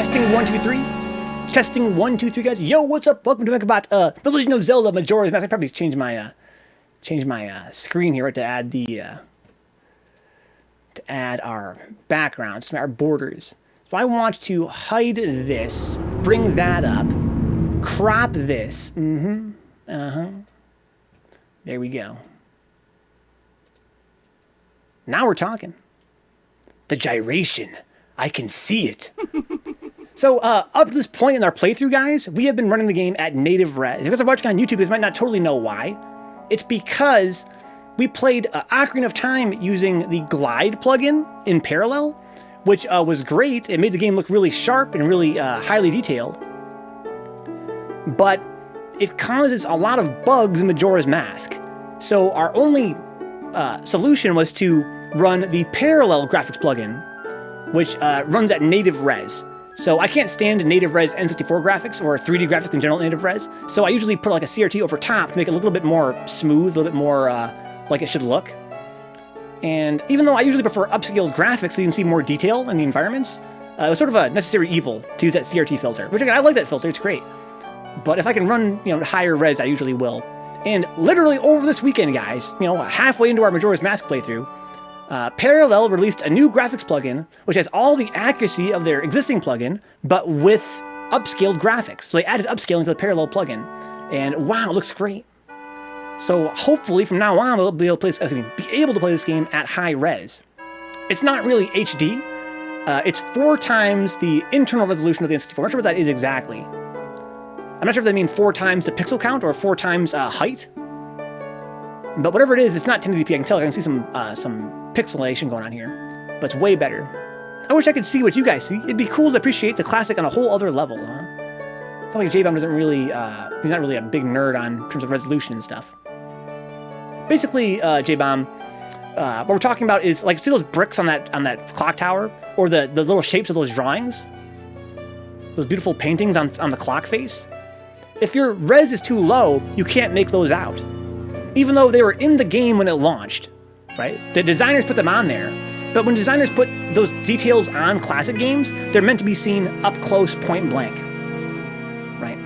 Testing 1, 2, 3. Testing 1, 2, 3, guys. Yo, what's up? Welcome to Vencabot. The Legend of Zelda Majora's Mask. I probably change my screen here, right, to add the our backgrounds, our borders. So I want to hide this, bring that up, crop this. There we go. Now we're talking. The gyration. I can see it. So, up to this point in our playthrough, guys, we have been running the game at native res. If you guys are watching on YouTube, you might not totally know why. It's because we played Ocarina of Time using the glide plugin in ParaLLEl, which was great. It made the game look really sharp and really highly detailed. But it causes a lot of bugs in Majora's Mask. So our only solution was to run the ParaLLEl graphics plugin, which runs at native res. So I can't stand native res N64 graphics or 3D graphics in general native res. So I usually put like a CRT over top to make it a little bit more smooth, a little bit more like it should look. And even though I usually prefer upscaled graphics so you can see more detail in the environments, it was sort of a necessary evil to use that CRT filter, which again, I like that filter, it's great. But if I can run, higher res, I usually will. And literally over this weekend, guys, halfway into our Majora's Mask playthrough, ParaLLEl released a new graphics plugin, which has all the accuracy of their existing plugin, but with upscaled graphics. So they added upscaling to the ParaLLEl plugin, and wow, it looks great. So hopefully from now on, we'll be able to play this game at high res. It's not really HD. It's 4 times the internal resolution of the N64. I'm not sure what that is exactly. I'm not sure if they mean 4 times the pixel count or 4 times height. But whatever it is, it's not 1080p. I can tell. I can see some pixelation going on here, but it's way better. I wish I could see what you guys see. It'd be cool to appreciate the classic on a whole other level, huh? It's not like J-Bomb doesn't really, he's not really a big nerd on terms of resolution and stuff. Basically, J-Bomb, what we're talking about is, like, see those bricks on that clock tower? Or the little shapes of those drawings? Those beautiful paintings on the clock face? If your res is too low, you can't make those out. Even though they were in the game when it launched, right? The designers put them on there, but when designers put those details on classic games, they're meant to be seen up close, point blank, right?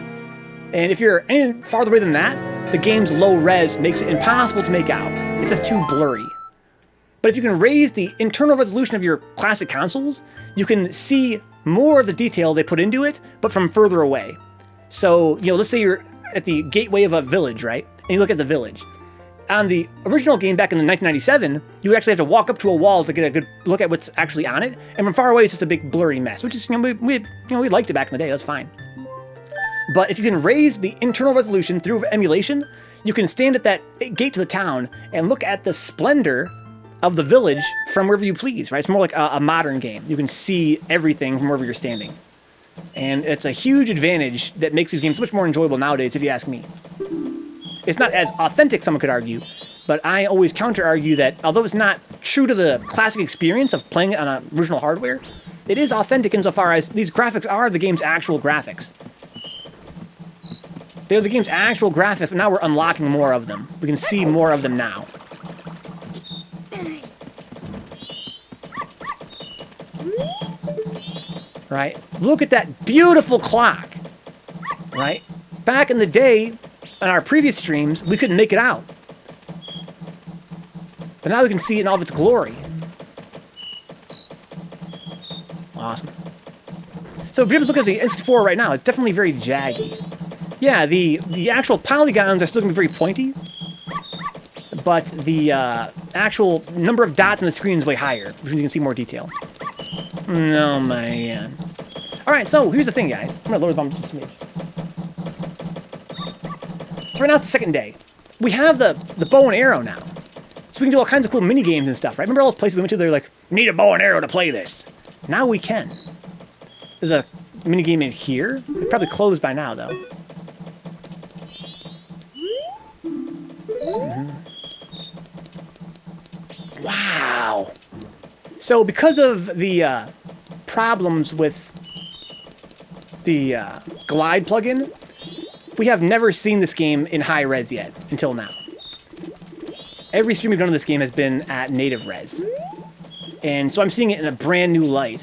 And if you're any farther away than that, the game's low res makes it impossible to make out. It's just too blurry. But if you can raise the internal resolution of your classic consoles, you can see more of the detail they put into it, but from further away. So, let's say you're at the gateway of a village, right? And you look at the village. On the original game back in 1997, you would actually have to walk up to a wall to get a good look at what's actually on it. And from far away, it's just a big blurry mess, which is, we liked it back in the day. That's fine. But if you can raise the internal resolution through emulation, you can stand at that gate to the town and look at the splendor of the village from wherever you please, right? It's more like a modern game. You can see everything from wherever you're standing. And it's a huge advantage that makes these games so much more enjoyable nowadays, if you ask me. It's not as authentic, someone could argue, but I always counter-argue that although it's not true to the classic experience of playing it on original hardware, it is authentic insofar as these graphics are the game's actual graphics. They're the game's actual graphics, but now we're unlocking more of them. We can see more of them now. Right? Look at that beautiful clock! Right? Back in the day, on our previous streams, we couldn't make it out. But now we can see it in all of its glory. Awesome. So if you're looking at the N64 right now, it's definitely very jaggy. Yeah, the actual polygons are still going to be very pointy, but the actual number of dots on the screen is way higher, which means you can see more detail. Oh, man. Alright, so here's the thing, guys. I'm going to lower the volume just a smidge. So right now it's the second day. We have the bow and arrow now. So we can do all kinds of cool mini games and stuff, right? Remember all those places we went to, they're like, need a bow and arrow to play this. Now we can. There's a mini game in here. It's probably closed by now, though. Wow. So because of the problems with the glide plugin, we have never seen this game in high res yet, until now. Every stream we've done of this game has been at native res. And so I'm seeing it in a brand new light.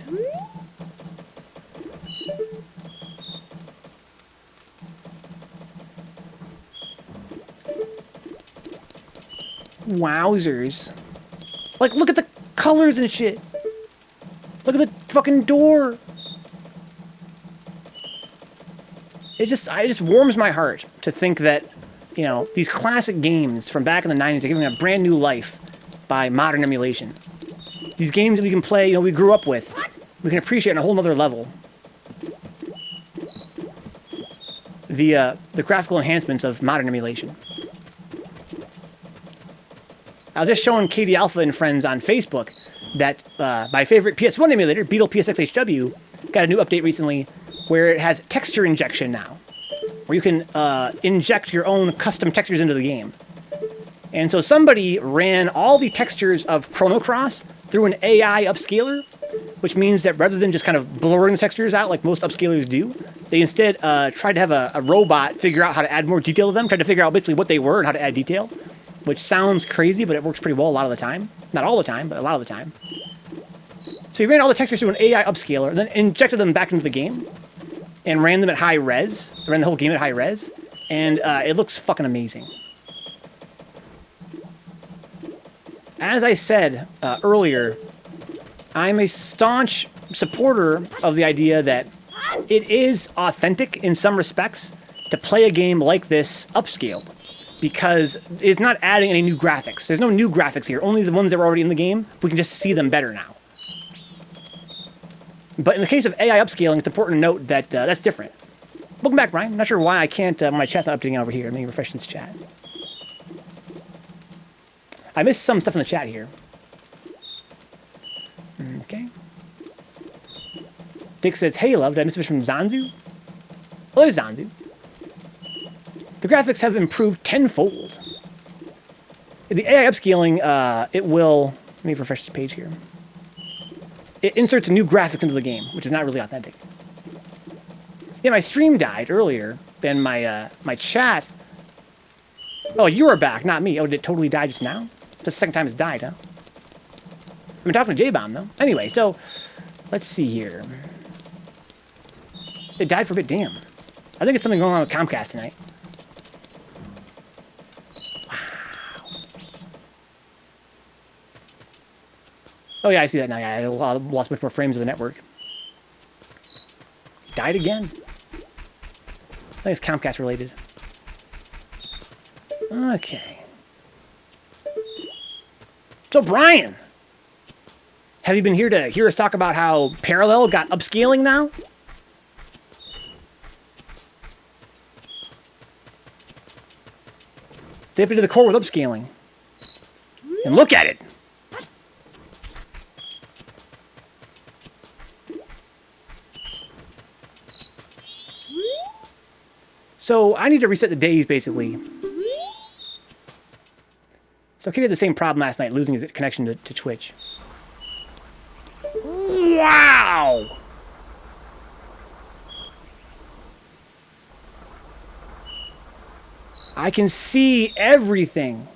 Wowzers. Like, look at the colors and shit. Look at the fucking door. It just warms my heart to think that, you know, these classic games from back in the 90s are giving a brand new life by modern emulation. These games that we can play, you know, we grew up with, we can appreciate on a whole nother level. The graphical enhancements of modern emulation. I was just showing Katie Alpha and friends on Facebook that my favorite PS1 emulator, Beetle PSXHW, got a new update recently where it has texture injection now, where you can inject your own custom textures into the game. And so somebody ran all the textures of Chrono Cross through an AI upscaler, which means that rather than just kind of blurring the textures out like most upscalers do, they instead tried to have a robot figure out how to add more detail to them, tried to figure out basically what they were and how to add detail, which sounds crazy, but it works pretty well a lot of the time. Not all the time, but a lot of the time. So he ran all the textures through an AI upscaler, and then injected them back into the game, and ran them at high res, ran the whole game at high res, and it looks fucking amazing. As I said earlier, I'm a staunch supporter of the idea that it is authentic in some respects to play a game like this upscaled, because it's not adding any new graphics. There's no new graphics here, only the ones that were already in the game. We can just see them better now. But in the case of AI upscaling, it's important to note that that's different. Welcome back, Brian. I'm not sure why I can't, my chat's not updating over here. Let me refresh this chat. I missed some stuff in the chat here. Okay. Dick says, hey, love, did I miss a from Zanzu? Oh, there's Zanzu. The graphics have improved tenfold. The AI upscaling, it will... Let me refresh this page here. It inserts new graphics into the game, which is not really authentic. Yeah, my stream died earlier, and my my chat... Oh, you are back, not me. Oh, did it totally die just now? That's the second time it's died, huh? I've been talking to J-Bomb, though. Anyway, so... Let's see here. It died for a bit, damn. I think it's something going on with Comcast tonight. Oh yeah, I see that now. Yeah, I lost much more frames of the network. Died again. I think it's Comcast related. Okay. So Brian, have you been here to hear us talk about how ParaLLEl got upscaling now? They updated the core with upscaling. And look at it! So I need to reset the days, basically. So Kitty had the same problem last night, losing his connection to Twitch. Wow! I can see everything.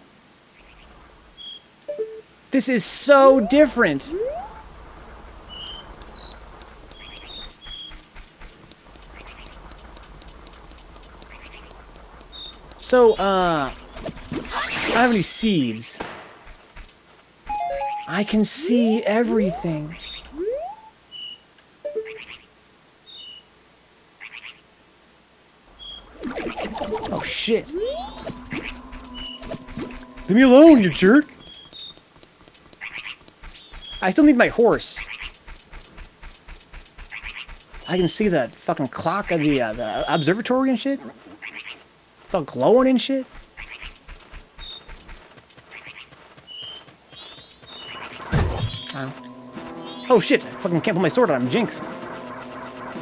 This is so different. So, I don't have any seeds. I can see everything. Oh, shit. Leave me alone, you jerk. I still need my horse. I can see the fucking clock of the observatory and shit. It's all glowing and shit. Oh shit, I fucking can't put my sword on, I'm jinxed.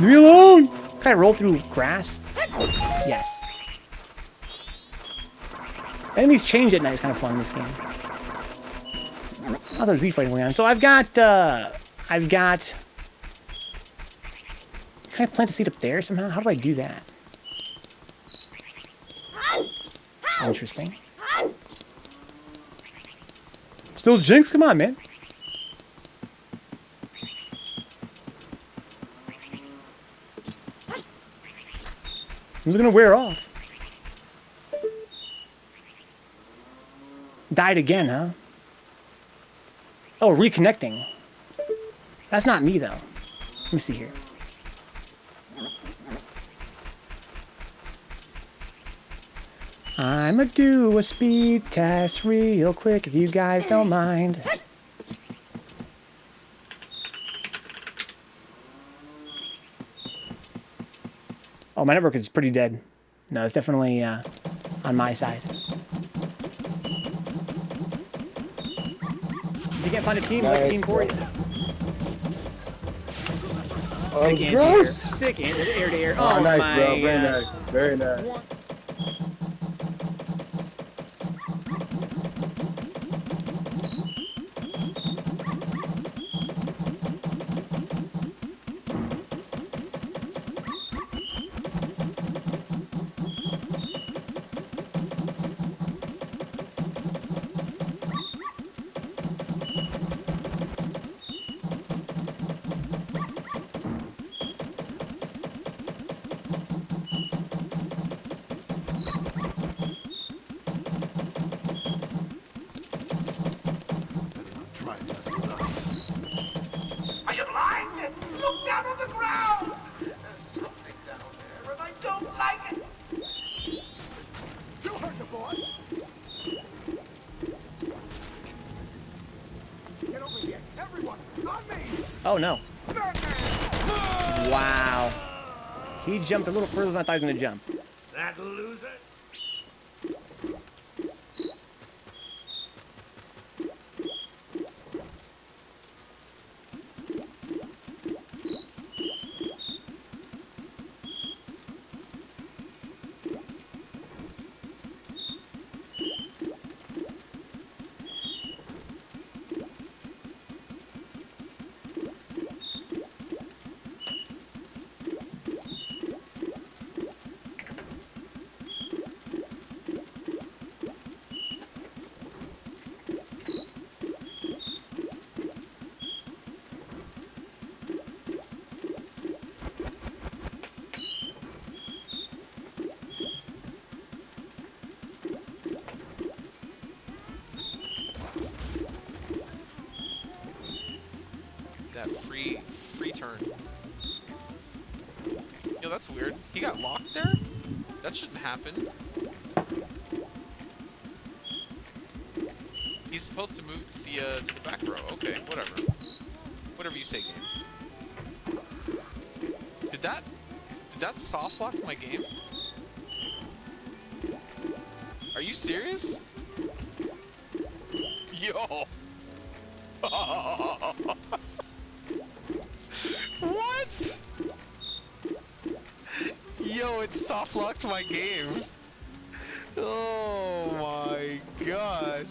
Leave me alone! Can I roll through grass? Yes. Enemies change at night, it's kind of fun in this game. How's that Z fighting going on? So I've got... Can I plant a seed up there somehow? How do I do that? Interesting. Still jinx? Come on, man. It's gonna wear off. Died again, huh? Oh, reconnecting. That's not me, though. Let me see here. I'ma do a speed test real quick if you guys don't mind. Oh, my network is pretty dead. No, it's definitely on my side. If you can't find a team, like a team for you. Sick anti-air. Sick air-to-air. Oh, nice, my bro. Very nice. Very nice. Are you blind? Look down on the ground! There's something down there, and I don't like it! You heard the boy! Get over here, everyone! On me! Oh, no. Wow. He jumped a little further than I thought he was going to jump. That loser! That free turn. Yo, that's weird. He got locked there? That shouldn't happen. He's supposed to move to the back row. Okay, whatever. Whatever you say, game. Did that soft lock my game? Are you serious? Yo. What? Yo, it soft locked my game. Oh my god.